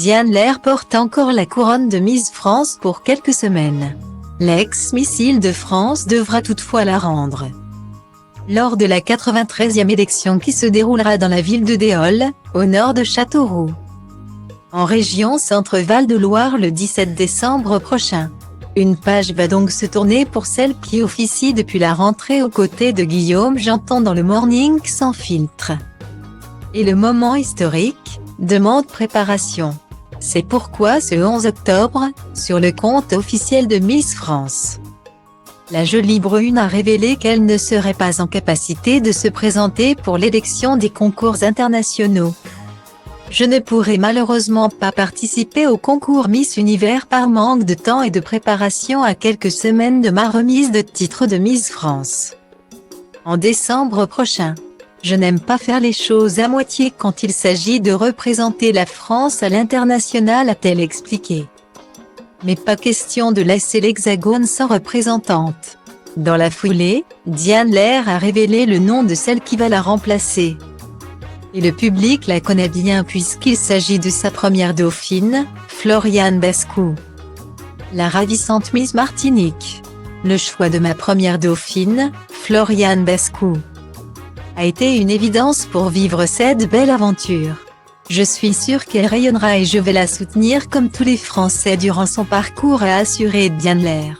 Diane Lair porte encore la couronne de Miss France pour quelques semaines. L'ex-Miss Île-de-France devra toutefois la rendre. Lors de la 93e élection qui se déroulera dans la ville de Déol, au nord de Châteauroux, en région Centre-Val de Loire le 17 décembre prochain. Une page va donc se tourner pour celle qui officie depuis la rentrée aux côtés de Guillaume Janton dans le Morning sans filtre. Et le moment historique demande préparation. C'est pourquoi ce 11 octobre, sur le compte officiel de Miss France, la jolie brune a révélé qu'elle ne serait pas en capacité de se présenter pour l'élection des concours internationaux. Je ne pourrai malheureusement pas participer au concours Miss Univers par manque de temps et de préparation à quelques semaines de ma remise de titre de Miss France en décembre prochain. Je n'aime pas faire les choses à moitié quand il s'agit de représenter la France à l'international, a-t-elle expliqué. Mais pas question de laisser l'Hexagone sans représentante. Dans la foulée, Diane Lair a révélé le nom de celle qui va la remplacer. Et le public la connaît bien puisqu'il s'agit de sa première dauphine, Floriane Bascou, la ravissante Miss Martinique. Le choix de ma première dauphine, Floriane Bascou, a été une évidence pour vivre cette belle aventure. Je suis sûre qu'elle rayonnera et je vais la soutenir comme tous les Français durant son parcours, a assuré Diane Lair.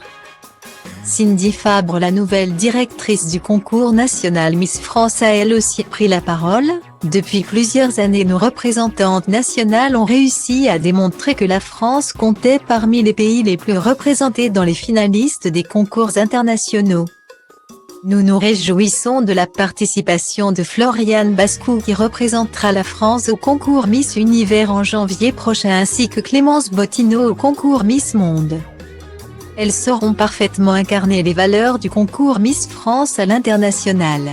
Cindy Fabre, la nouvelle directrice du concours national Miss France, a elle aussi pris la parole. Depuis plusieurs années, nos représentantes nationales ont réussi à démontrer que la France comptait parmi les pays les plus représentés dans les finalistes des concours internationaux. Nous nous réjouissons de la participation de Floriane Bascou qui représentera la France au concours Miss Univers en janvier prochain ainsi que Clémence Bottineau au concours Miss Monde. Elles sauront parfaitement incarner les valeurs du concours Miss France à l'international.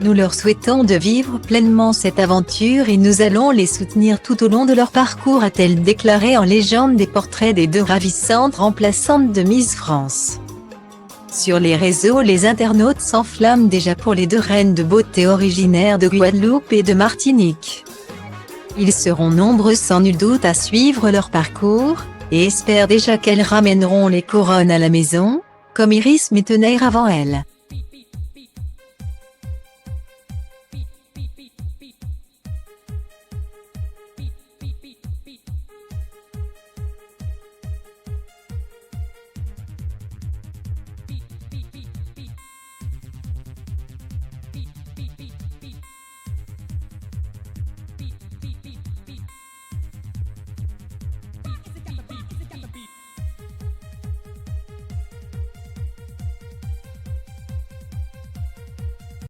Nous leur souhaitons de vivre pleinement cette aventure et nous allons les soutenir tout au long de leur parcours, a-t-elle déclaré en légende des portraits des deux ravissantes remplaçantes de Miss France. Sur les réseaux, les internautes s'enflamment déjà pour les deux reines de beauté originaires de Guadeloupe et de Martinique. Ils seront nombreux sans nul doute à suivre leur parcours, et espèrent déjà qu'elles ramèneront les couronnes à la maison, comme Iris Mittenaere avant elles.